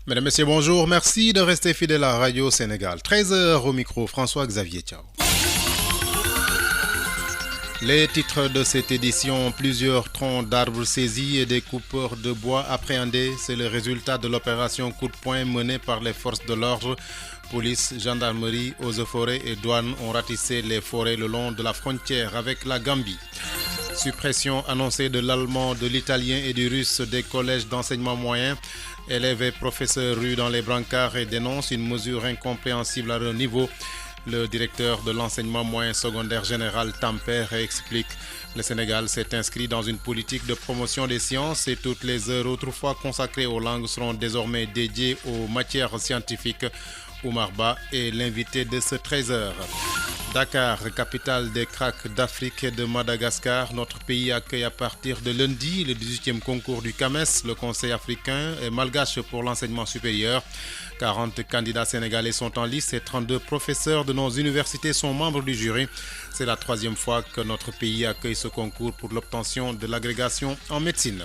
Mesdames, Messieurs, bonjour. Merci de rester fidèles à Radio Sénégal. 13h au micro, François-Xavier Thiaw. Les titres de cette édition, plusieurs troncs d'arbres saisis et des coupeurs de bois appréhendés, c'est le résultat de l'opération coup de poing menée par les forces de l'ordre. Police, gendarmerie, eaux et forêts et douanes ont ratissé les forêts le long de la frontière avec la Gambie. Suppression annoncée de l'allemand, de l'italien et du russe des collèges d'enseignement moyen. Élèves et professeurs ruent dans les brancards et dénoncent une mesure incompréhensible à leur niveau. Le directeur de l'enseignement moyen secondaire général tempère et explique: le Sénégal s'est inscrit dans une politique de promotion des sciences et toutes les heures autrefois consacrées aux langues seront désormais dédiées aux matières scientifiques. Oumar Ba est l'invité de ce 13h. Dakar, capitale des cracks d'Afrique et de Madagascar, notre pays accueille à partir de lundi le 18e concours du CAMES, le Conseil africain et malgache pour l'enseignement supérieur. 40 candidats sénégalais sont en lice et 32 professeurs de nos universités sont membres du jury. C'est la troisième fois que notre pays accueille ce concours pour l'obtention de l'agrégation en médecine.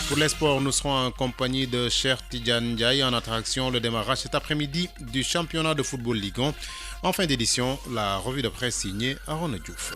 Pour les sports, nous serons en compagnie de Cher Tidiane Ndiaye en attraction le démarrage cet après-midi du championnat de football Ligue 1. En fin d'édition, la revue de presse signée Aaron Diouf.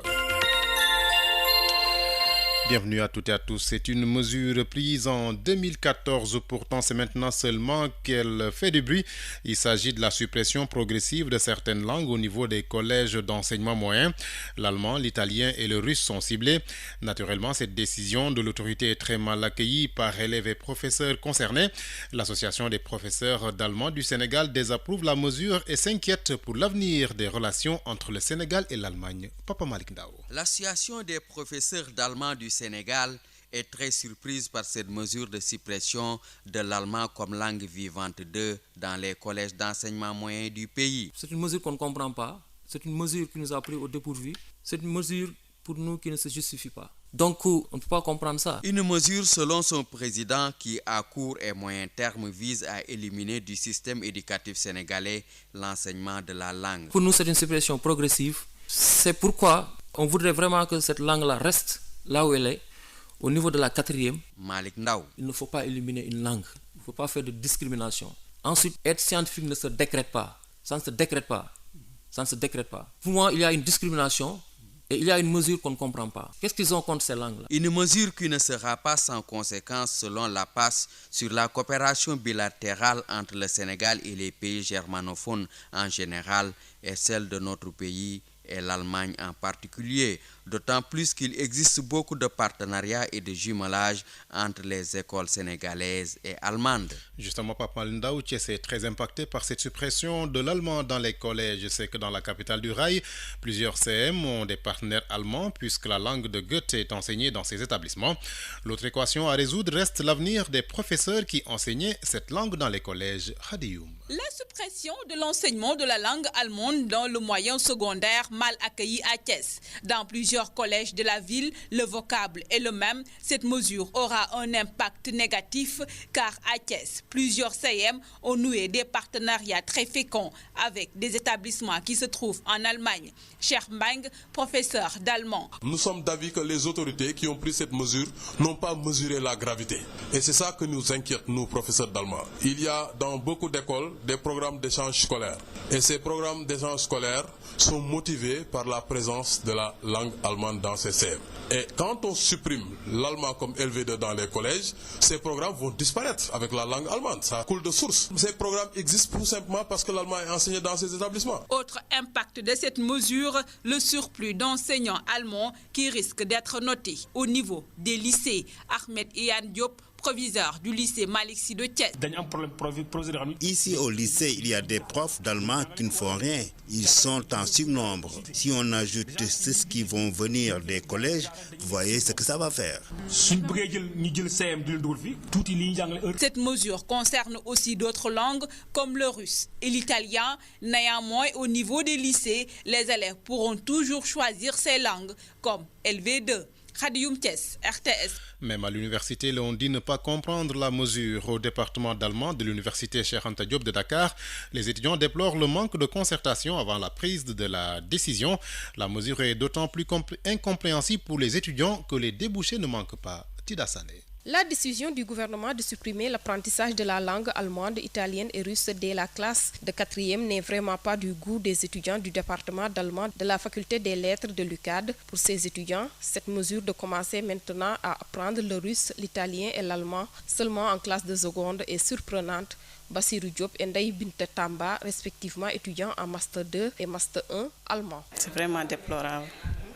Bienvenue à toutes et à tous. C'est une mesure prise en 2014. Pourtant, c'est maintenant seulement qu'elle fait du bruit. Il s'agit de la suppression progressive de certaines langues au niveau des collèges d'enseignement moyen. L'allemand, l'italien et le russe sont ciblés. Naturellement, cette décision de l'autorité est très mal accueillie par élèves et professeurs concernés. L'Association des professeurs d'allemand du Sénégal désapprouve la mesure et s'inquiète pour l'avenir des relations entre le Sénégal et l'Allemagne. Papa Malik Ndao. L'Association des professeurs d'allemand du Sénégal est très surprise par cette mesure de suppression de l'allemand comme langue vivante 2 dans les collèges d'enseignement moyen du pays. C'est une mesure qu'on ne comprend pas. C'est une mesure qui nous a pris au dépourvu. C'est une mesure pour nous qui ne se justifie pas. Donc, on ne peut pas comprendre ça. Une mesure, selon son président, qui à court et moyen terme vise à éliminer du système éducatif sénégalais l'enseignement de la langue. Pour nous, c'est une suppression progressive. C'est pourquoi on voudrait vraiment que cette langue-là reste là où elle est, au niveau de la 4e. Malik Ndao. Il ne faut pas éliminer une langue. Il ne faut pas faire de discrimination. Ensuite, être scientifique ne se décrète pas. Ça ne se décrète pas. Ça ne se décrète pas. Pour moi, il y a une discrimination et il y a une mesure qu'on ne comprend pas. Qu'est-ce qu'ils ont contre ces langues-là? Une mesure qui ne sera pas sans conséquence selon la PAS sur la coopération bilatérale entre le Sénégal et les pays germanophones en général et celle de notre pays et l'Allemagne en particulier, d'autant plus qu'il existe beaucoup de partenariats et de jumelage entre les écoles sénégalaises et allemandes. Justement, Papa Lindaou, tu es très impacté par cette suppression de l'allemand dans les collèges. Je sais que dans la capitale du rail, plusieurs CM ont des partenaires allemands puisque la langue de Goethe est enseignée dans ces établissements. L'autre équation à résoudre reste l'avenir des professeurs qui enseignaient cette langue dans les collèges. Khadioum. La suppression de l'enseignement de la langue allemande dans le moyen secondaire mal accueilli à Thiès. Dans plusieurs collèges de la ville, le vocable est le même. Cette mesure aura un impact négatif car à Thiès, plusieurs CM ont noué des partenariats très féconds avec des établissements qui se trouvent en Allemagne. Cher Mbang, professeur d'allemand. Nous sommes d'avis que les autorités qui ont pris cette mesure n'ont pas mesuré la gravité. Et c'est ça que nous inquiète, nous, professeurs d'allemand. Il y a dans beaucoup d'écoles des programmes d'échange scolaire. Et ces programmes d'échange scolaire sont motivés par la présence de la langue allemande dans ces CM. Et quand on supprime l'allemand comme LV2 dans les collèges, ces programmes vont disparaître avec la langue allemande. Ça coule de source. Ces programmes existent tout simplement parce que l'allemand est enseigné dans ces établissements. Autre impact de cette mesure, le surplus d'enseignants allemands qui risquent d'être notés au niveau des lycées. Ahmed Ian Diop, proviseur du lycée Malick Sy de Thiès. Ici au lycée, il y a des profs d'allemand qui ne font rien. Ils sont en surnombre. Si on ajoute ceux qui vont venir des collèges, vous voyez ce que ça va faire. Cette mesure concerne aussi d'autres langues comme le russe et l'italien. Néanmoins, au niveau des lycées, les élèves pourront toujours choisir ces langues comme LV2. Khadioum Thiès, RTS. Même à l'université, l'on dit ne pas comprendre la mesure. Au département d'allemand de l'université Cheikh Anta Diop de Dakar, les étudiants déplorent le manque de concertation avant la prise de la décision. La mesure est d'autant plus incompréhensible pour les étudiants que les débouchés ne manquent pas. Tida Sané. La décision du gouvernement de supprimer l'apprentissage de la langue allemande, italienne et russe dès la classe de 4e n'est vraiment pas du goût des étudiants du département d'allemand de la faculté des lettres de l'UCAD. Pour ces étudiants, cette mesure de commencer maintenant à apprendre le russe, l'italien et l'allemand seulement en classe de seconde est surprenante. Bassirou Diop et Ndaye Binte Tamba, respectivement étudiants en Master 2 et Master 1 allemand. C'est vraiment déplorable.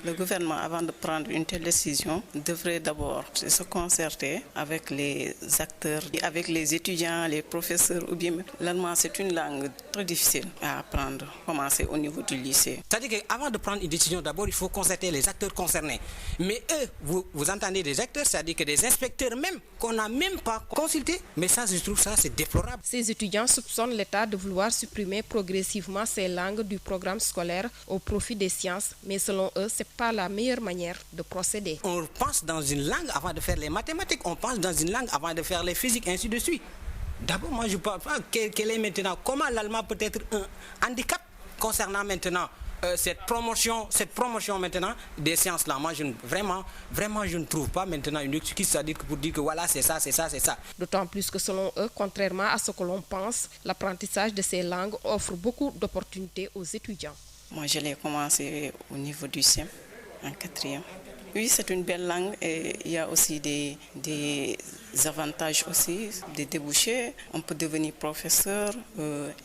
Le gouvernement, avant de prendre une telle décision, devrait d'abord se concerter avec les acteurs, avec les étudiants, les professeurs. Ou bien l'allemand, c'est une langue très difficile à apprendre, commencer au niveau du lycée. C'est-à-dire qu'avant de prendre une décision, d'abord, il faut concerter les acteurs concernés. Mais eux, vous entendez des acteurs, c'est-à-dire que des inspecteurs même, qu'on n'a même pas consultés. Mais ça, je trouve ça, c'est déplorable. Ces étudiants soupçonnent l'État de vouloir supprimer progressivement ces langues du programme scolaire au profit des sciences. Mais selon eux, c'est pas la meilleure manière de procéder. On pense dans une langue avant de faire les mathématiques, on pense dans une langue avant de faire les physiques, ainsi de suite. D'abord, moi, je ne sais pas quel est maintenant, comment l'allemand peut être un handicap concernant maintenant cette promotion maintenant des sciences là. Moi, vraiment, je ne trouve pas maintenant une excuse, c'est-à-dire pour dire que voilà, c'est ça. D'autant plus que selon eux, contrairement à ce que l'on pense, l'apprentissage de ces langues offre beaucoup d'opportunités aux étudiants. Moi, je l'ai commencé au niveau du CEM, en 4e. Oui, c'est une belle langue et il y a aussi des avantages aussi, des débouchés. On peut devenir professeur,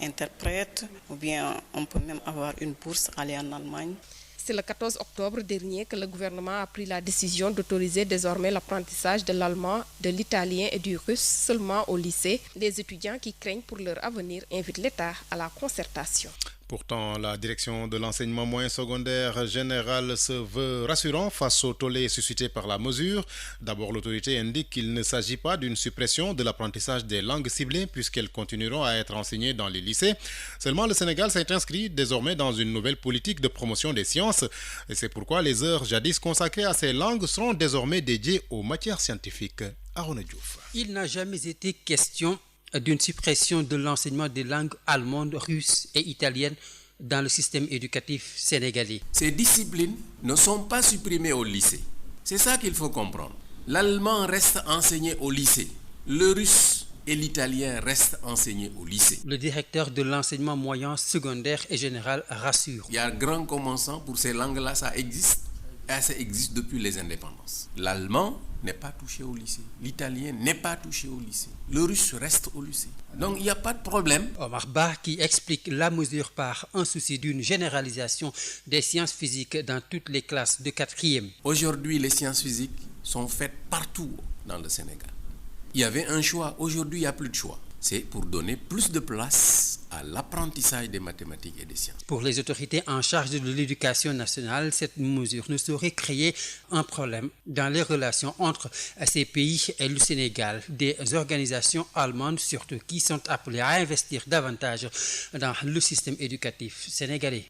interprète, ou bien on peut même avoir une bourse, aller en Allemagne. C'est le 14 octobre dernier que le gouvernement a pris la décision d'autoriser désormais l'apprentissage de l'allemand, de l'italien et du russe seulement au lycée. Les étudiants qui craignent pour leur avenir invitent l'État à la concertation. Pourtant, la direction de l'enseignement moyen secondaire général se veut rassurant face au tollé suscité par la mesure. D'abord, l'autorité indique qu'il ne s'agit pas d'une suppression de l'apprentissage des langues ciblées puisqu'elles continueront à être enseignées dans les lycées. Seulement, le Sénégal s'est inscrit désormais dans une nouvelle politique de promotion des sciences. Et c'est pourquoi les heures jadis consacrées à ces langues seront désormais dédiées aux matières scientifiques. Arona Diouf. Il n'a jamais été question d'une suppression de l'enseignement des langues allemandes, russes et italiennes dans le système éducatif sénégalais. Ces disciplines ne sont pas supprimées au lycée. C'est ça qu'il faut comprendre. L'allemand reste enseigné au lycée. Le russe et l'italien restent enseignés au lycée. Le directeur de l'enseignement moyen secondaire et général rassure. Il y a un grand commençant pour ces langues-là, ça existe. Et ça existe depuis les indépendances. L'allemand n'est pas touché au lycée. L'italien n'est pas touché au lycée. Le russe reste au lycée. Donc il n'y a pas de problème. Omar Ba qui explique la mesure par un souci d'une généralisation des sciences physiques dans toutes les classes de 4e. Aujourd'hui, les sciences physiques sont faites partout dans le Sénégal. Il y avait un choix. Aujourd'hui, il n'y a plus de choix. C'est pour donner plus de place à l'apprentissage des mathématiques et des sciences. Pour les autorités en charge de l'éducation nationale, cette mesure ne saurait créer un problème dans les relations entre ces pays et le Sénégal. Des organisations allemandes surtout qui sont appelées à investir davantage dans le système éducatif sénégalais.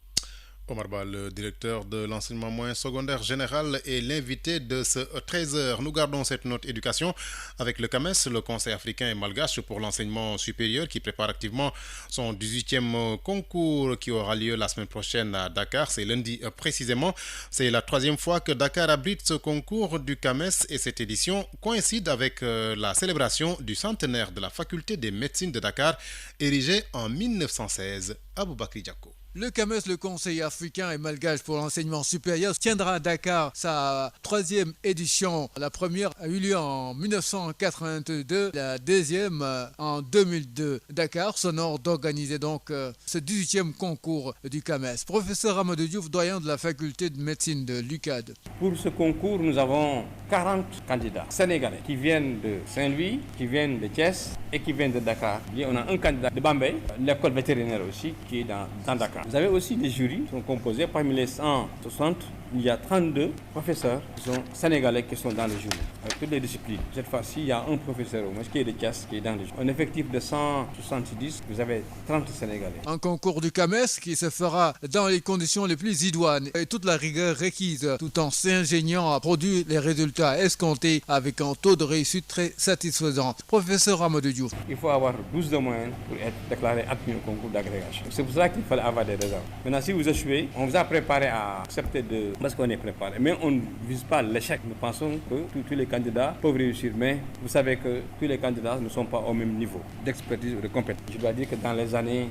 Omar Ba, le directeur de l'enseignement moyen secondaire général, est l'invité de ce 13h. Nous gardons cette note éducation avec le CAMES, le Conseil africain et malgache pour l'enseignement supérieur, qui prépare activement son 18e concours qui aura lieu la semaine prochaine à Dakar. C'est lundi précisément. C'est la 3e fois que Dakar abrite ce concours du CAMES et cette édition coïncide avec la célébration du centenaire de la faculté des médecines de Dakar, érigée en 1916. Aboubakri Diako. Le CAMES, le Conseil africain et malgache pour l'enseignement supérieur, tiendra à Dakar sa 3e édition. La première a eu lieu en 1982, la deuxième en 2002. Dakar s'honore d'organiser donc ce 18e concours du CAMES. Professeur Amadou Diouf, doyen de la faculté de médecine de l'UCAD. Pour ce concours, nous avons 40 candidats sénégalais qui viennent de Saint-Louis, qui viennent de Thiès et qui viennent de Dakar. Et on a un candidat de Bambey, l'école vétérinaire aussi, qui est dans Dakar. Vous avez aussi des jurys qui sont composés parmi les 160. Il y a 32 professeurs qui sont sénégalais qui sont dans le jury, avec toutes les disciplines. Cette fois-ci, il y a un professeur au moins qui est de Thiès qui est dans le jury. Un effectif de 170, vous avez 30 Sénégalais. Un concours du CAMES qui se fera dans les conditions les plus idoines et toute la rigueur requise, tout en s'ingéniant à produire les résultats escomptés avec un taux de réussite très satisfaisant. Professeur Amadou Diouf. Il faut avoir 12 de moyenne pour être déclaré admis au concours d'agrégation. C'est pour ça qu'il fallait avoir des réserves. Maintenant, si vous échouez, on vous a préparé à accepter de parce qu'on est préparé. Mais on ne vise pas l'échec. Nous pensons que tous les candidats peuvent réussir. Mais vous savez que tous les candidats ne sont pas au même niveau d'expertise ou de compétence. Je dois dire que dans les années,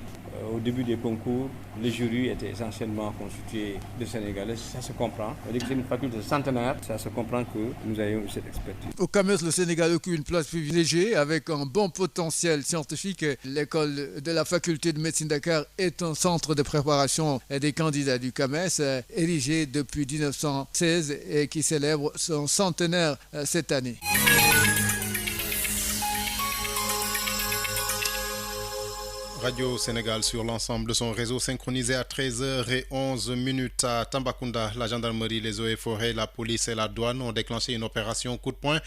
au début des concours, les jurys étaient essentiellement constitués de Sénégalais. Ça se comprend. C'est une faculté centenaire. Ça se comprend que nous ayons cette expertise. Au CAMES, le Sénégal occupe une place privilégiée avec un bon potentiel scientifique. L'école de la faculté de médecine Dakar est un centre de préparation des candidats du CAMES, érigé depuis 1916 et qui célèbre son centenaire cette année. Radio Sénégal sur l'ensemble de son réseau synchronisé à 13h11 à Tambacounda. La gendarmerie, les eaux et forêts, la police et la douane ont déclenché une opération coup de poing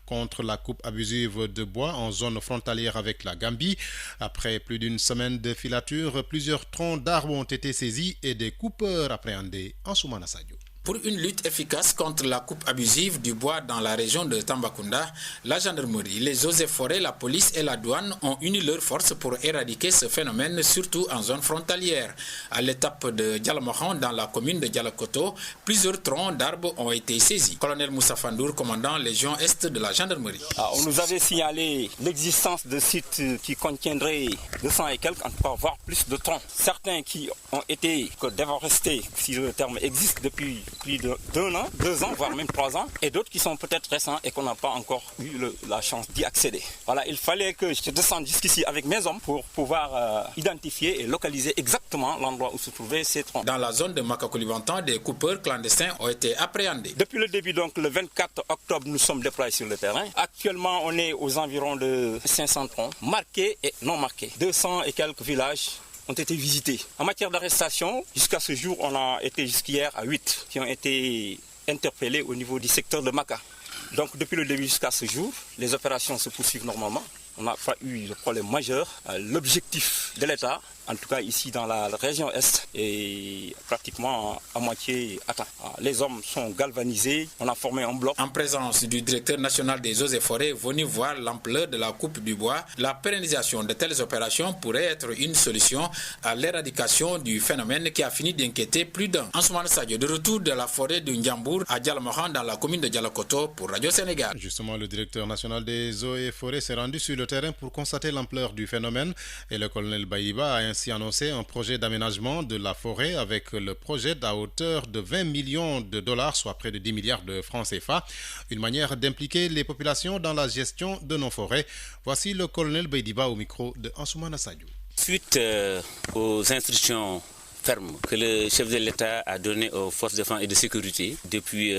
contre la coupe abusive de bois en zone frontalière avec la Gambie. Après plus d'une semaine de filature, plusieurs troncs d'arbres ont été saisis et des coupeurs appréhendés en Soumana Sadio. Pour une lutte efficace contre la coupe abusive du bois dans la région de Tambacounda, la gendarmerie, les eaux et forêts, la police et la douane ont uni leurs forces pour éradiquer ce phénomène, surtout en zone frontalière. À l'étape de Dialamohan, dans la commune de Dialakoto, plusieurs troncs d'arbres ont été saisis. Colonel Moussa Fandour, commandant Légion Est de la gendarmerie. On nous avait signalé l'existence de sites qui contiendraient 200 et quelques, voire plus de troncs. Certains qui ont été déforestés, si le terme existe, depuis plus de 2 ans, voire même 3 ans, et d'autres qui sont peut-être récents et qu'on n'a pas encore eu la chance d'y accéder. Voilà, il fallait que je descende jusqu'ici avec mes hommes pour pouvoir identifier et localiser exactement l'endroit où se trouvaient ces troncs. Dans la zone de Makakoulivantan, des coupeurs clandestins ont été appréhendés. Depuis le début, donc le 24 octobre, nous sommes déployés sur le terrain. Actuellement, on est aux environs de 500 troncs, marqués et non marqués. 200 et quelques villages ont été visités. En matière d'arrestation, jusqu'à ce jour, on a été jusqu'hier à 8 qui ont été interpellés au niveau du secteur de Maka. Donc depuis le début jusqu'à ce jour, les opérations se poursuivent normalement. On n'a pas eu de problème majeur. L'objectif de l'État, en tout cas ici dans la région Est, est pratiquement à moitié atteint. Les hommes sont galvanisés, on a formé un bloc. En présence du directeur national des eaux et forêts venu voir l'ampleur de la coupe du bois, la pérennisation de telles opérations pourrait être une solution à l'éradication du phénomène qui a fini d'inquiéter plus d'un. Ansoumana Sadio, de retour de la forêt de Ndiambour à Dialamohan dans la commune de Dialakoto pour Radio Sénégal. Justement, le directeur national des eaux et forêts s'est rendu sur le terrain pour constater l'ampleur du phénomène et le colonel Baïba a ainsi annoncé un projet d'aménagement de la forêt avec le projet à hauteur de 20 millions de dollars, soit près de 10 milliards de francs CFA, une manière d'impliquer les populations dans la gestion de nos forêts. Voici le colonel Baïdiba au micro de Ansoumana Sadio. Suite aux instructions fermes que le chef de l'État a données aux forces de défense et de sécurité depuis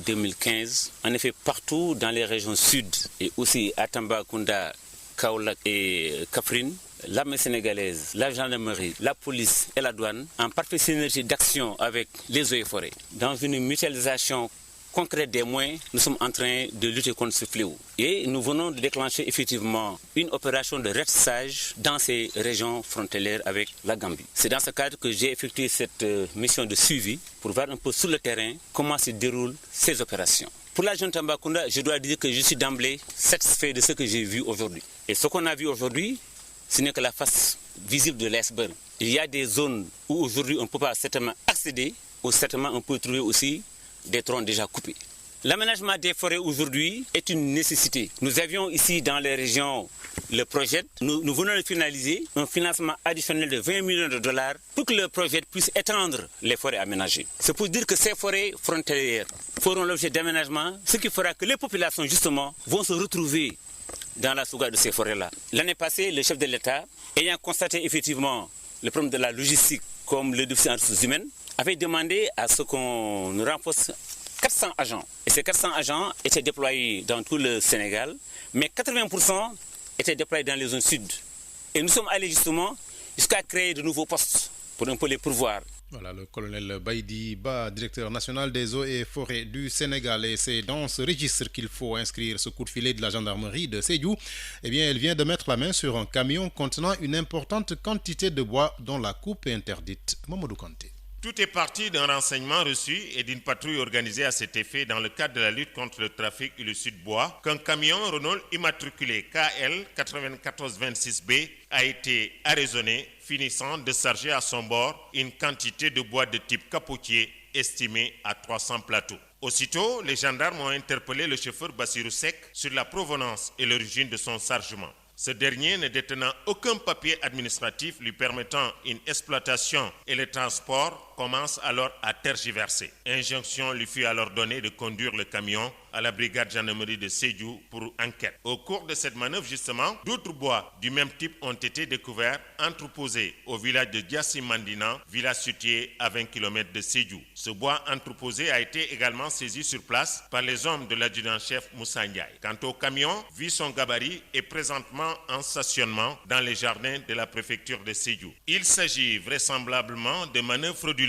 2015, en effet partout dans les régions sud et aussi à Tambacounda, Kaolack et Kaffrine, l'armée sénégalaise, la gendarmerie, la police et la douane, en parfaite synergie d'action avec les eaux et forêts, dans une mutualisation concrète des moyens, nous sommes en train de lutter contre ce fléau. Et nous venons de déclencher effectivement une opération de ratissage dans ces régions frontalières avec la Gambie. C'est dans ce cadre que j'ai effectué cette mission de suivi pour voir un peu sur le terrain comment se déroulent ces opérations. Pour la zone Tambacounda, je dois dire que je suis d'emblée satisfait de ce que j'ai vu aujourd'hui. Et ce qu'on a vu aujourd'hui, ce n'est que la face visible de l'iceberg. Il y a des zones où aujourd'hui on ne peut pas certainement accéder, ou certainement on peut trouver aussi des troncs déjà coupés. L'aménagement des forêts aujourd'hui est une nécessité. Nous avions ici dans les régions le projet. Nous venons de finaliser un financement additionnel de 20 millions de dollars pour que le projet puisse étendre les forêts aménagées. C'est pour dire que ces forêts frontalières feront l'objet d'aménagement, ce qui fera que les populations justement vont se retrouver dans la sauvegarde de ces forêts-là. L'année passée, le chef de l'État, ayant constaté effectivement le problème de la logistique comme le déficit en ressources humaines, avait demandé à ce qu'on nous renforce 400 agents. Et ces 400 agents étaient déployés dans tout le Sénégal, mais 80% étaient déployés dans les zones sud. Et nous sommes allés justement jusqu'à créer de nouveaux postes pour un peu les pourvoir. Voilà le colonel Baïdiba, directeur national des eaux et forêts du Sénégal. Et c'est dans ce registre qu'il faut inscrire ce coup de filet de la gendarmerie de Sédhiou. Eh bien, elle vient de mettre la main sur un camion contenant une importante quantité de bois dont la coupe est interdite. Mamadou Kanté. Tout est parti d'un renseignement reçu et d'une patrouille organisée à cet effet dans le cadre de la lutte contre le trafic illicite bois qu'un camion Renault immatriculé KL 9426B a été arraisonné, finissant de charger à son bord une quantité de bois de type capotier estimé à 300 plateaux. Aussitôt, les gendarmes ont interpellé le chauffeur Bassirou Seck sur la provenance et l'origine de son chargement. Ce dernier, ne détenant aucun papier administratif lui permettant une exploitation et le transport, commence alors à tergiverser. Injonction lui fut alors donnée de conduire le camion à la brigade gendarmerie de Sédhiou pour enquête. Au cours de cette manœuvre, justement, d'autres bois du même type ont été découverts, entreposés au village de Diassi-Mandina, village situé à 20 km de Sédhiou. Ce bois entreposé a été également saisi sur place par les hommes de l'adjudant-chef Moussa Ndiaye. Quant au camion, vu son gabarit, est présentement en stationnement dans les jardins de la préfecture de Sédhiou. Il s'agit vraisemblablement de manœuvres frauduleuses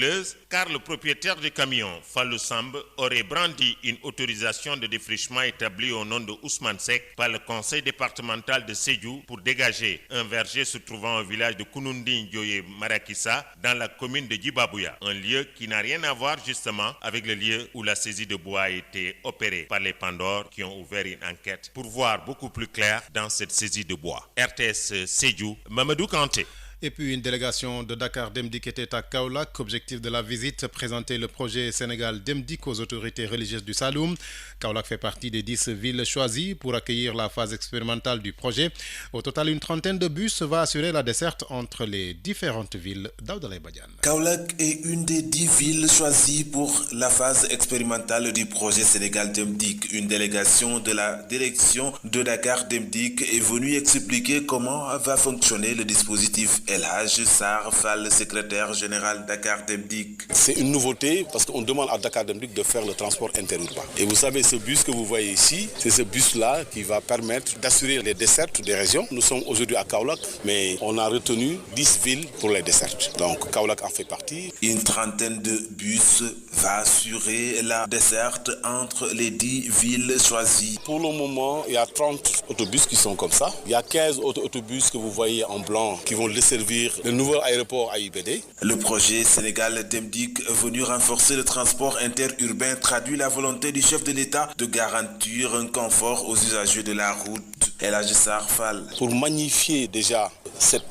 car le propriétaire du camion, Fallou Samb, aurait brandi une autorisation de défrichement établie au nom de Ousmane Seck par le conseil départemental de Sédhiou pour dégager un verger se trouvant au village de Kounoundine Dioye Marakissa dans la commune de Djibabouya, un lieu qui n'a rien à voir justement avec le lieu où la saisie de bois a été opérée par les Pandores qui ont ouvert une enquête pour voir beaucoup plus clair dans cette saisie de bois. RTS Sédhiou, Mamadou Kanté. Et puis une délégation de Dakar Demdik était à Kaolack. Objectif de la visite, présenter le projet Sénégal Demdik aux autorités religieuses du Saloum. Kaolack fait partie des 10 villes choisies pour accueillir la phase expérimentale du projet. Au total, une trentaine de bus va assurer la desserte entre les différentes villes d'Aoudalaye Badiane. Kaolack est une des 10 villes choisies pour la phase expérimentale du projet Sénégal Demdik. Une délégation de la direction de Dakar Demdik est venue expliquer comment va fonctionner le dispositif. El Hadj Sarr Fall, secrétaire général Dakar Demdik. C'est une nouveauté parce qu'on demande à Dakar Demdik de faire le transport interurbain. Et vous savez, ce bus que vous voyez ici, c'est ce bus-là qui va permettre d'assurer les dessertes des régions. Nous sommes aujourd'hui à Kaolack, mais on a retenu 10 villes pour les dessertes. Donc Kaolack en fait partie. Une trentaine de bus va assurer la desserte entre les 10 villes choisies. Pour le moment, il y a 30 autobus qui sont comme ça. Il y a 15 autres autobus que vous voyez en blanc qui vont desservir le nouveau aéroport à IBD. Le projet Sénégal Demdik venu renforcer le transport interurbain traduit la volonté du chef de l'État de garantir un confort aux usagers de la route. El Hadj Sarr Fall. Pour magnifier déjà cette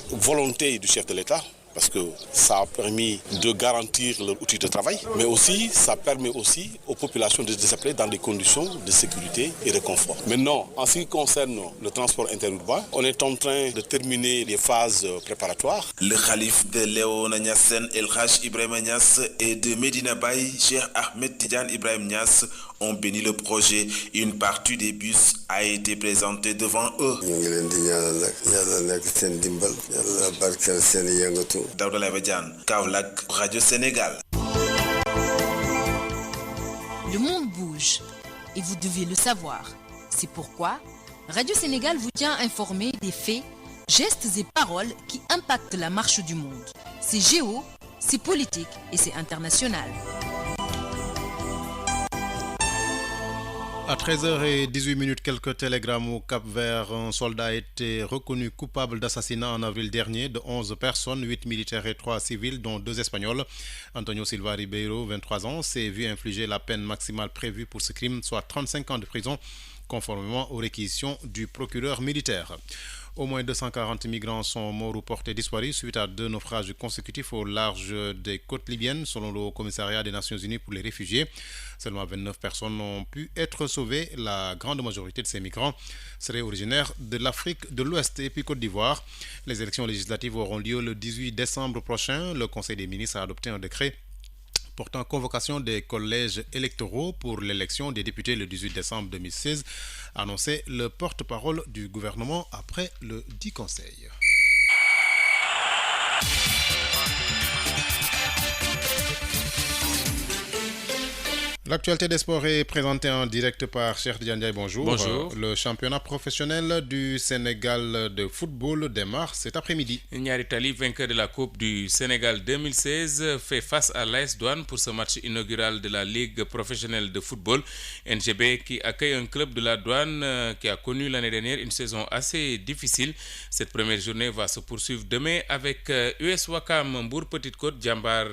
volonté du chef de l'État, parce que ça a permis de garantir leur outil de travail, mais aussi ça permet aussi aux populations de se déplacer dans des conditions de sécurité et de confort. Maintenant, en ce qui concerne le transport interurbain, on est en train de terminer les phases préparatoires. Le calife de Léona Niassène, El Hadj Ibrahima Niass, et de Medina Baye, Cheikh Ahmed Tidiane Ibrahim Niass, ont béni le projet. Une partie des bus a été présentée devant eux. Daouda Badiane, Kaolack, Radio Sénégal. Le monde bouge et vous devez le savoir. C'est pourquoi Radio Sénégal vous tient informé des faits, gestes et paroles qui impactent la marche du monde. C'est géo, c'est politique et c'est international. À 13h18, quelques télégrammes au Cap-Vert. Un soldat a été reconnu coupable d'assassinat en avril dernier de 11 personnes, 8 militaires et 3 civils, dont 2 Espagnols. Antonio Silva Ribeiro, 23 ans, s'est vu infliger la peine maximale prévue pour ce crime, soit 35 ans de prison, conformément aux réquisitions du procureur militaire. Au moins 240 migrants sont morts ou portés disparus suite à 2 naufrages consécutifs au large des côtes libyennes, selon le Haut-Commissariat des Nations Unies pour les réfugiés. Seulement 29 personnes ont pu être sauvées. La grande majorité de ces migrants seraient originaires de l'Afrique de l'Ouest et puis Côte d'Ivoire. Les élections législatives auront lieu le 18 décembre prochain. Le Conseil des ministres a adopté un décret portant convocation des collèges électoraux pour l'élection des députés le 18 décembre 2016, annoncé le porte-parole du gouvernement après le dit conseil. L'actualité des sports est présentée en direct par Cheikh Diandiaye. Bonjour. Bonjour. Le championnat professionnel du Sénégal de football démarre cet après-midi. Niary Tally, vainqueur de la Coupe du Sénégal 2016, fait face à l'AS Douanes pour ce match inaugural de la Ligue professionnelle de football. NGB qui accueille un club de la Douane qui a connu l'année dernière une saison assez difficile. Cette première journée va se poursuivre demain avec US Ouakam, Mbour Petite Côte, Djambar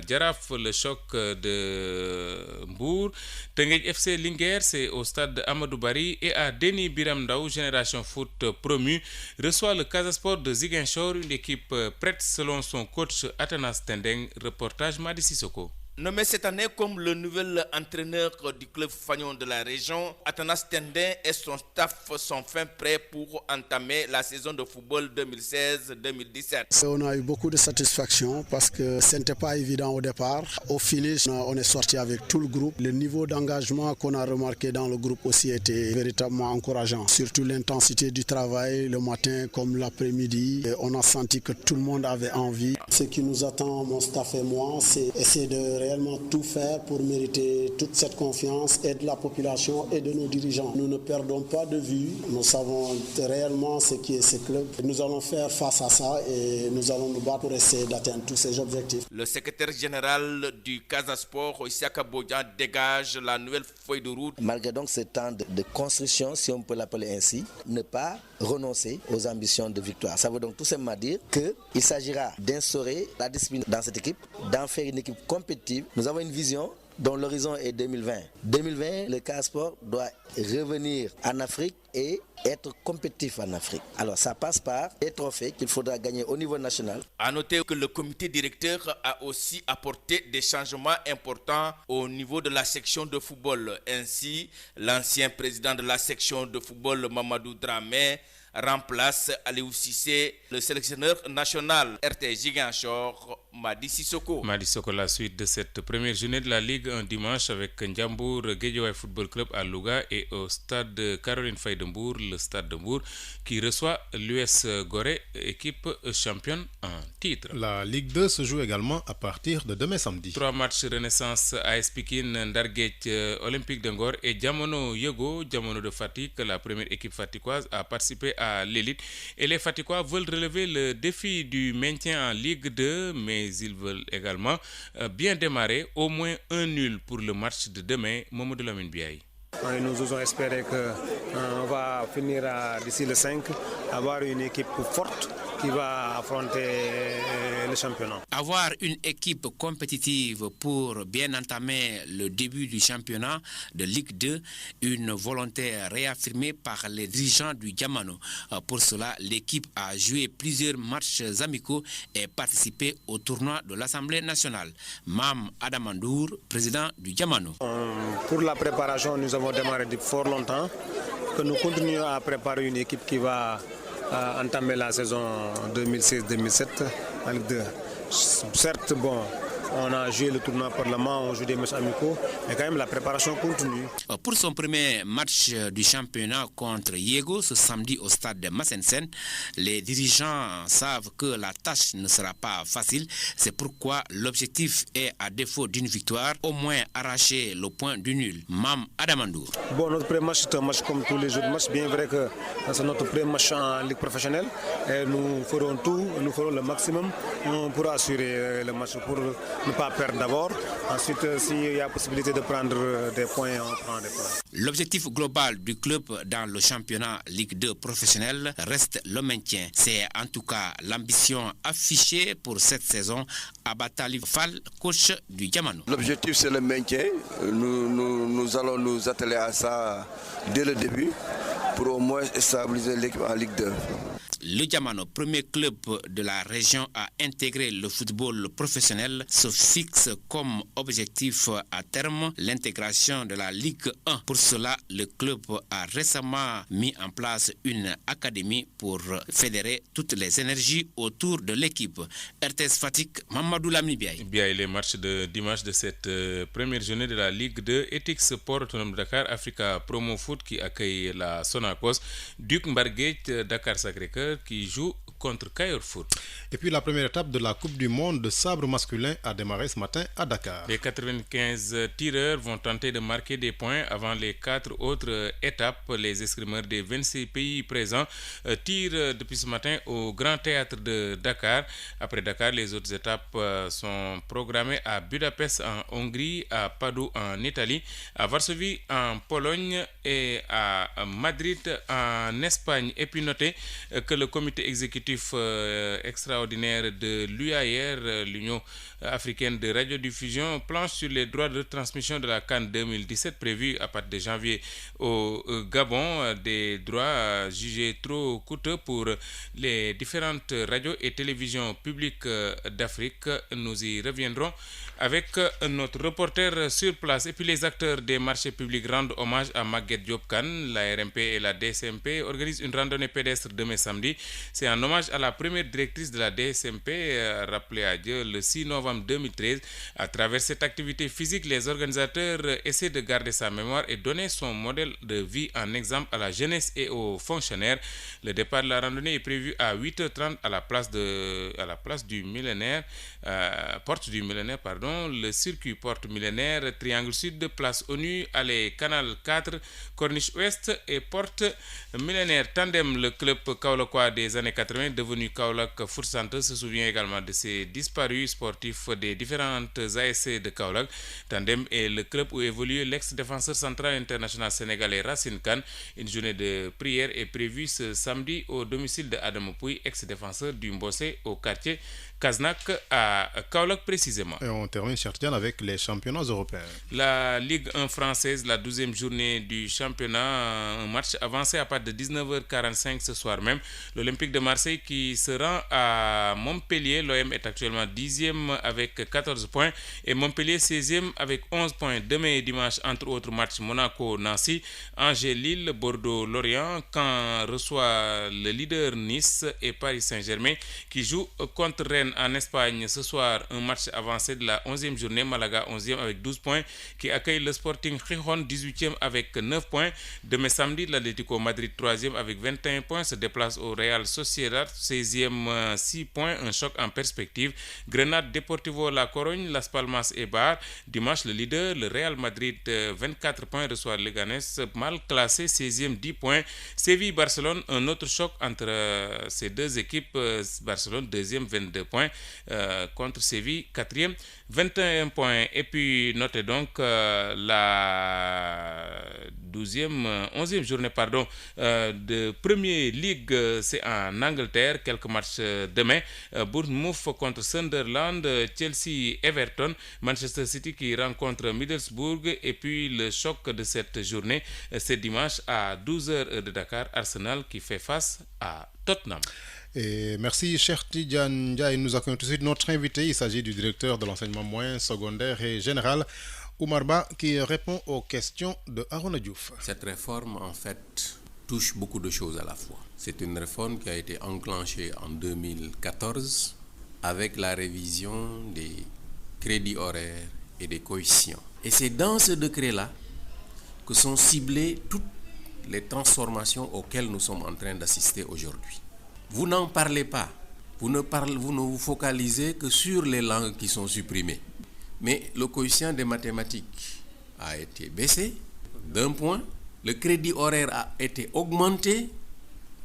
Djaraf, le choc de Mbour. Teungueth FC Linguère, c'est au stade Amadou Barry, et à Déni Biram Ndao, Génération Foot promu reçoit le Casa Sport de Ziguinchor, une équipe prête selon son coach Atanas Tendeng. Reportage Madi Sissoko. Nommé cette année comme le nouvel entraîneur du club fanion de la région, Athanas Tendin et son staff sont fin prêts pour entamer la saison de football 2016-2017. On a eu beaucoup de satisfaction parce que ce n'était pas évident au départ. Au finish, on est sorti avec tout le groupe. Le niveau d'engagement qu'on a remarqué dans le groupe aussi était véritablement encourageant. Surtout l'intensité du travail le matin comme l'après-midi. On a senti que tout le monde avait envie. Ce qui nous attend, mon staff et moi, c'est essayer de réellement tout faire pour mériter toute cette confiance et de la population et de nos dirigeants. Nous ne perdons pas de vue. Nous savons réellement ce qui est ce club. Nous allons faire face à ça et nous allons nous battre pour essayer d'atteindre tous ces objectifs. Le secrétaire général du Casa Sport, Isiaka Bodian, dégage la nouvelle feuille de route. Malgré donc ce temps de construction, si on peut l'appeler ainsi, ne pas renoncer aux ambitions de victoire. Ça veut donc tout simplement dire qu'il s'agira d'instaurer la discipline dans cette équipe, d'en faire une équipe compétitive. Nous avons une vision dont l'horizon est 2020. 2020, le Casa Sport doit revenir en Afrique et être compétitif en Afrique. Alors ça passe par des trophées qu'il faudra gagner au niveau national. À noter que le comité directeur a aussi apporté des changements importants au niveau de la section de football. Ainsi, l'ancien président de la section de football, Mamadou Dramé, remplace Aliou Cissé, le sélectionneur national RT Ziguinchor, Madi Sissoko. Madi Sissoko, la suite de cette première journée de la Ligue un dimanche avec Ndiambour Guédiawaye Football Club à Louga et au stade Caroline Faye de Mbour, le stade de Mbour qui reçoit l'US Gorée, équipe championne en titre. La Ligue 2 se joue également à partir de demain samedi. 3 matchs Renaissance AS Pikine, Ndarguej, Olympique de Ngor et Diamono Yego, Diamono de Fatick. La première équipe faticoise a participé à l'élite et les Faticois veulent relever le défi du maintien en Ligue 2, mais ils veulent également bien démarrer, au moins un nul pour le match de demain. Mamadou Lamine Biaye. Nous osons espérer qu'on va finir d'ici le 5, avoir une équipe forte qui va affronter le championnat. Avoir une équipe compétitive pour bien entamer le début du championnat de Ligue 2, une volonté réaffirmée par les dirigeants du Diamano. Pour cela, l'équipe a joué plusieurs matchs amicaux et participé au tournoi de l'Assemblée nationale. Mam Adamandour, président du Diamano. Pour la préparation, nous avons démarré depuis fort longtemps, que nous continuons à préparer une équipe qui va entamer la saison 2016-2017 en Ligue 2. Certes, on a joué le tournoi Parlement, on joue des matchs amicaux, mais quand même la préparation continue. Pour son premier match du championnat contre Yego ce samedi au stade de Massensen, les dirigeants savent que la tâche ne sera pas facile. C'est pourquoi l'objectif est, à défaut d'une victoire, au moins arracher le point du nul. Mam Adamandour. Notre premier match est un match comme tous les autres matchs. Bien vrai que c'est notre premier match en Ligue professionnelle. Et nous ferons tout, nous ferons le maximum pour assurer le match, pour ne pas perdre d'abord. Ensuite, s'il y a possibilité de prendre des points, on prend des points. L'objectif global du club dans le championnat Ligue 2 professionnel reste le maintien. C'est en tout cas l'ambition affichée pour cette saison à Batali Fall, coach du Diamano. L'objectif c'est le maintien. Nous allons nous atteler à ça dès le début pour au moins stabiliser l'équipe en Ligue 2. Le Diamano, premier club de la région à intégrer le football professionnel, se fixe comme objectif à terme l'intégration de la Ligue 1. Pour cela, le club a récemment mis en place une académie pour fédérer toutes les énergies autour de l'équipe. RTS Fatick, Mamadou Lamine Biaye. Biaye, les matchs de dimanche de cette première journée de la Ligue 2, Etix Port Autonome de Dakar, Africa Promo Foot qui accueille la Sonacos, Duc Mbarguej, Dakar Sacré-Cœur qui joue contre Kayor Foot. Et puis la première étape de la Coupe du Monde de sabre masculin a démarré ce matin à Dakar. Les 95 tireurs vont tenter de marquer des points avant les 4 autres étapes. Les escrimeurs des 26 pays présents tirent depuis ce matin au Grand Théâtre de Dakar. Après Dakar, les autres étapes sont programmées à Budapest en Hongrie, à Padoue en Italie, à Varsovie en Pologne et à Madrid en Espagne. Et puis notez que le comité exécutif sportif extraordinaire de l'UAR, l'Union africaine de radiodiffusion, planche sur les droits de transmission de la CAN 2017 prévue à partir de janvier au Gabon, des droits jugés trop coûteux pour les différentes radios et télévisions publiques d'Afrique. Nous y reviendrons avec notre reporter sur place. Et puis les acteurs des marchés publics rendent hommage à Maguette Diop Kane. La RMP et la DSMP organisent une randonnée pédestre demain samedi. C'est en hommage à la première directrice de la DSMP, rappelée à Dieu le 6 novembre 2013. À travers cette activité physique, les organisateurs essaient de garder sa mémoire et donner son modèle de vie en exemple à la jeunesse et aux fonctionnaires. Le départ de la randonnée est prévu à 8h30 à la place du millénaire, porte du millénaire, pardon. Le circuit porte millénaire, triangle sud, place ONU, allée Canal 4, corniche ouest et porte millénaire. Tandem, le club kaolackois des années 80 devenu Kaolack Foot Center, se souvient également de ces disparus sportifs des différentes ASC de Kaolack. Tandem est le club où évolue l'ex-défenseur central international sénégalais Racine Kane. Une journée de prière est prévue ce samedi au domicile de Adama Pouy, ex-défenseur du Mbossé au quartier Kaznak à Kaolack précisément. Et on termine, Chertian, avec les championnats européens. La Ligue 1 française, la 12e journée du championnat, un match avancé à partir de 19h45 ce soir même. L'Olympique de Marseille qui se rend à Montpellier. L'OM est actuellement 10e avec 14 points et Montpellier 16e avec 11 points. Demain et dimanche, entre autres matchs, Monaco-Nancy, Angers-Lille, Bordeaux-Lorient, Caen reçoit le leader Nice et Paris Saint-Germain qui joue contre Rennes en Espagne ce soir. Un match avancé de la 11e journée, Malaga 11e avec 12 points qui accueille le Sporting Gijón 18e avec 9 points. Demain samedi, l'Atlético Madrid 3e avec 21 points se déplace au Real Sociedad 16e 6 points, un choc en perspective. Grenade, Deportivo La Corogne, Las Palmas et Bar. Dimanche, le leader, le Real Madrid 24 points reçoit Leganés mal classé 16e 10 points. Séville-Barcelone, un autre choc entre ces deux équipes. Barcelone 2e 22 points contre Séville 4e 21 points. Et puis notez donc la 11e journée de Premier League, c'est en Angleterre. Quelques matchs demain, Bournemouth contre Sunderland, Chelsea Everton, Manchester City qui rencontre Middlesbrough. Et puis le choc de cette journée, c'est dimanche à 12h de Dakar, Arsenal qui fait face à Tottenham. Et merci, cher Tidjane Ndiaye. Nous accueillons tout de suite notre invité. Il s'agit du directeur de l'enseignement moyen, secondaire et général, Oumar Ba, qui répond aux questions de Arona Diouf. Cette réforme, en fait, touche beaucoup de choses à la fois. C'est une réforme qui a été enclenchée en 2014 avec la révision des crédits horaires et des coefficients. Et c'est dans ce décret-là que sont ciblées toutes les transformations auxquelles nous sommes en train d'assister aujourd'hui. Vous n'en parlez pas. Vous ne vous focalisez que sur les langues qui sont supprimées. Mais le coefficient des mathématiques a été baissé d'un point. Le crédit horaire a été augmenté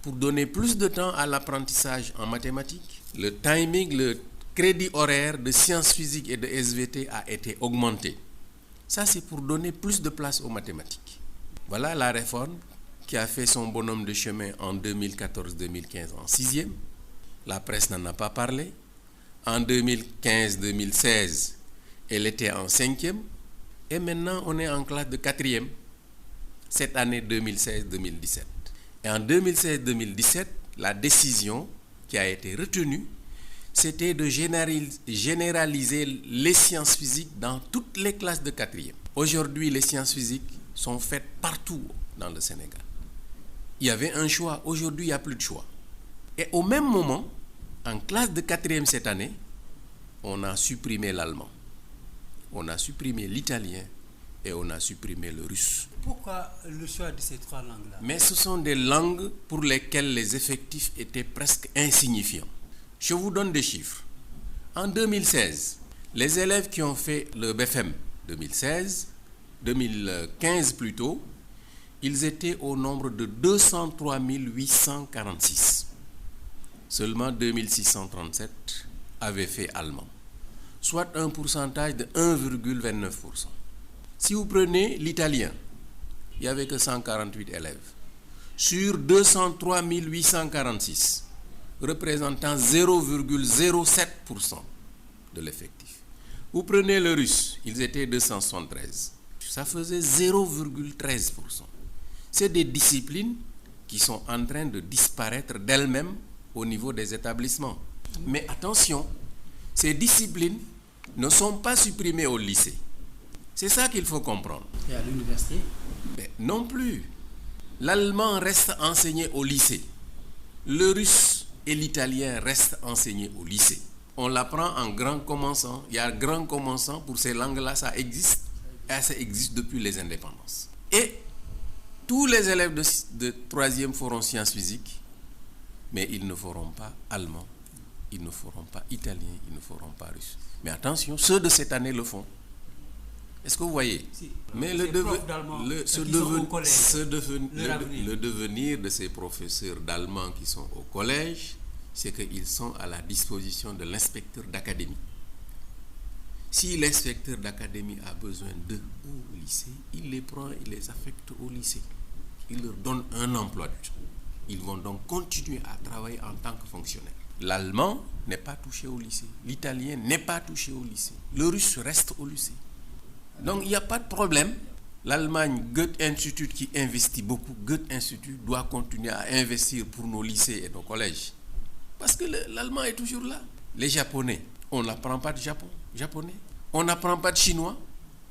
pour donner plus de temps à l'apprentissage en mathématiques. Le timing, le crédit horaire de sciences physiques et de SVT a été augmenté. Ça, c'est pour donner plus de place aux mathématiques. Voilà la réforme qui a fait son bonhomme de chemin en 2014-2015 en 6e. La presse n'en a pas parlé. En 2015-2016, elle était en 5e. Et maintenant, on est en classe de 4e. Cette année 2016-2017. Et en 2016-2017, la décision qui a été retenue, c'était de généraliser les sciences physiques dans toutes les classes de 4e. Aujourd'hui, les sciences physiques sont faites partout dans le Sénégal. Il y avait un choix, aujourd'hui il n'y a plus de choix. Et au même moment, en classe de 4e cette année, on a supprimé l'allemand, on a supprimé l'italien et on a supprimé le russe. Pourquoi le choix de ces trois langues-là? Mais ce sont des langues pour lesquelles les effectifs étaient presque insignifiants. Je vous donne des chiffres. En 2016, les élèves qui ont fait le BFM 2015 plutôt, ils étaient au nombre de 203 846. Seulement 2637 avaient fait allemand, soit un pourcentage de 1,29%. Si vous prenez l'italien, il n'y avait que 148 élèves. Sur 203 846, représentant 0,07% de l'effectif. Vous prenez le russe, ils étaient 273. Ça faisait 0,13%. C'est des disciplines qui sont en train de disparaître d'elles-mêmes au niveau des établissements. Mais attention, ces disciplines ne sont pas supprimées au lycée. C'est ça qu'il faut comprendre. Et à l'université? Mais non plus. L'allemand reste enseigné au lycée. Le russe et l'italien restent enseignés au lycée. On l'apprend en grand commençant. Il y a grand commençant pour ces langues-là, ça existe. Et ça existe depuis les indépendances. Et tous les élèves de troisième feront sciences physiques, mais ils ne feront pas allemand, ils ne feront pas italien, ils ne feront pas russe. Mais attention, ceux de cette année le font. Est-ce que vous voyez? Si. Mais le devenir de ces professeurs d'allemand qui sont au collège, c'est qu'ils sont à la disposition de l'inspecteur d'académie. Si l'inspecteur d'académie a besoin d'eux au lycée, il les prend, il les affecte au lycée. Il leur donne un emploi du temps. Ils vont donc continuer à travailler en tant que fonctionnaires. L'allemand n'est pas touché au lycée. L'italien n'est pas touché au lycée. Le russe reste au lycée. Donc il n'y a pas de problème. L'Allemagne, Goethe Institut qui investit beaucoup, Goethe Institut doit continuer à investir pour nos lycées et nos collèges. Parce que l'allemand est toujours là. Les Japonais, on n'apprend pas de japonais. On n'apprend pas de chinois.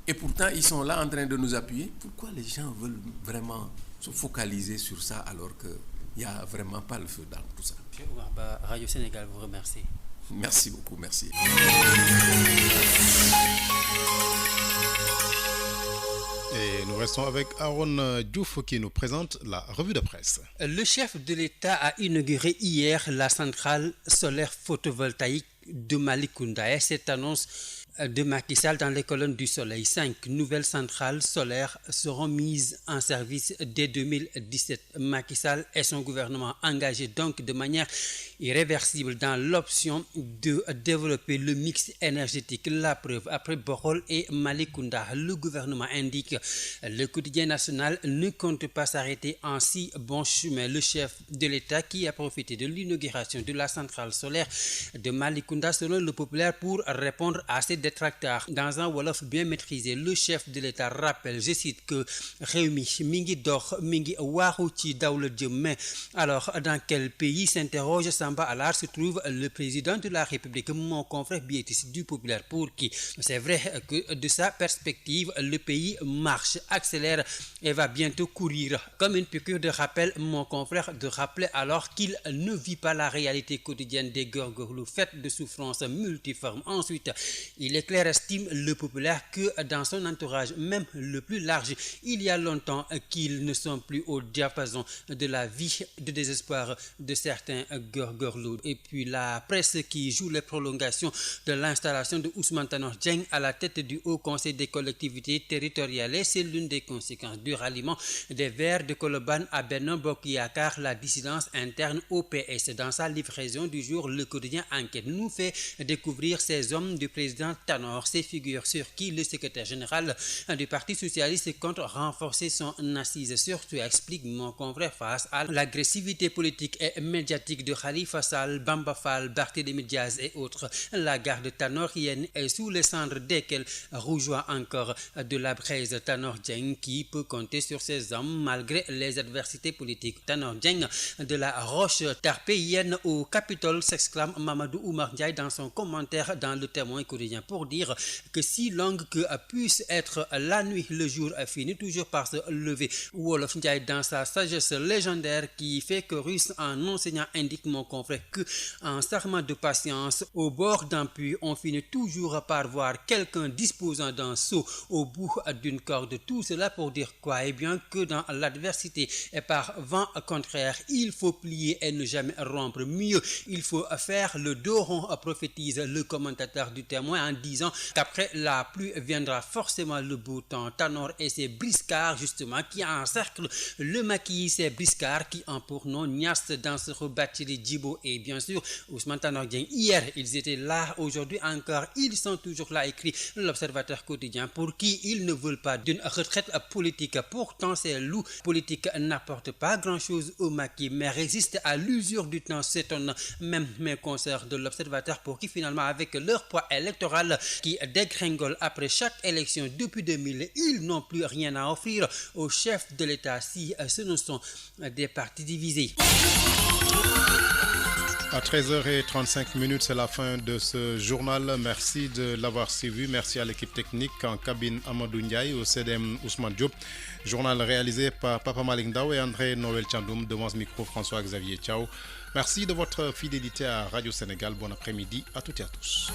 Et pourtant, ils sont là en train de nous appuyer. Pourquoi les gens veulent vraiment se focaliser sur ça alors qu'il n'y a vraiment pas le feu dans tout ça? Radio Sénégal vous remercie. Merci beaucoup, merci. Et nous restons avec Aaron Diouf qui nous présente la revue de presse. Le chef de l'État a inauguré hier la centrale solaire photovoltaïque de Malicounda et cette annonce de Macky Sall dans les colonnes du Soleil. 5 nouvelles centrales solaires seront mises en service dès 2017. Macky Sall et son gouvernement engagés donc de manière irréversible dans l'option de développer le mix énergétique. La preuve, après Bohol et Malicounda, le gouvernement indique le quotidien national ne compte pas s'arrêter en si bon chemin. Le chef de l'État qui a profité de l'inauguration de la centrale solaire de Malicounda selon le populaire pour répondre à ces détracteurs. Dans un wolof bien maîtrisé, le chef de l'État rappelle, je cite, que Réumi Mingi Doh Mingi Warouti Daoul mais alors dans quel pays, s'interroge Samba Alar, se trouve le président de la République, mon confrère Biétis du populaire, pour qui c'est vrai que de sa perspective le pays marche, accélère et va bientôt courir. Comme une piqûre de rappel, mon confrère de rappeler alors qu'il ne vit pas la réalité quotidienne des gorgorlous faite de souffrances multiformes. Ensuite, il est clair, estime le populaire, que dans son entourage, même le plus large, il y a longtemps qu'ils ne sont plus au diapason de la vie de désespoir de certains gorgorlous. Et puis la presse qui joue les prolongations de l'installation de Ousmane Tanor Dieng à la tête du Haut Conseil des collectivités territoriales. C'est l'une des conséquences du ralliement des Verts de Colobane à Benno Bokk Yakaar, la dissidence interne au PS. Dans sa livraison du jour, le quotidien Enquête nous fait découvrir ces hommes du président Tanor, ces figures sur qui le secrétaire général du Parti socialiste compte renforcer son assise. Surtout, explique mon confrère, face à l'agressivité politique et médiatique de Khalifa Sall, Bamba Fall, Barthélémy Diaz et autres. La garde tanorienne est sous les cendres desquelles rougeoie encore de la braise Tanor Dieng qui peut compter sur ses hommes malgré les adversités politiques. Tanor Dieng de la roche tarpéienne au Capitole, s'exclame Mamadou Oumar Ndiaye dans son commentaire dans le Témoin quotidien, pour dire que si longue que puisse être la nuit, le jour finit toujours par se lever. Wolof Ndiaye dans sa sagesse légendaire qui fait que russe en enseignant indique mon confrère que en serment de patience au bord d'un puits, on finit toujours par voir quelqu'un disposant d'un seau au bout d'une corde. Tout cela pour dire quoi? Eh bien que dans l'adversité et par vent contraire, il faut plier et ne jamais rompre. Mieux, il faut faire le dos rond, prophétise le commentateur du Témoin en disant qu'après la pluie viendra forcément le beau temps. Tanor et ses briscards justement qui encerclent le maquis, ces briscards qui ont pour nom Niass, Dansokho, Bathily, Djibo et bien sûr Ousmane Tanor Dieng. Hier ils étaient là, aujourd'hui encore ils sont toujours là, écrit l'Observateur quotidien, pour qui ils ne veulent pas d'une retraite politique. Pourtant ces loups politiques n'apportent pas grand chose au maquis mais résistent à l'usure du temps, s'étonnent même mes consoeurs de l'Observateur, pour qui finalement avec leur poids électoral qui dégringole après chaque élection depuis 2000, ils n'ont plus rien à offrir au chef de l'État si ce ne sont des partis divisés. À 13h35, c'est la fin de ce journal. Merci de l'avoir suivi. Merci à l'équipe technique en cabine Amadou Ndiaye, au CDM Ousmane Diop. Journal réalisé par Papa Malick Ndao et André Noël Tchandoum. Devant ce micro, François-Xavier Thiaw. Merci de votre fidélité à Radio Sénégal. Bon après-midi à toutes et à tous.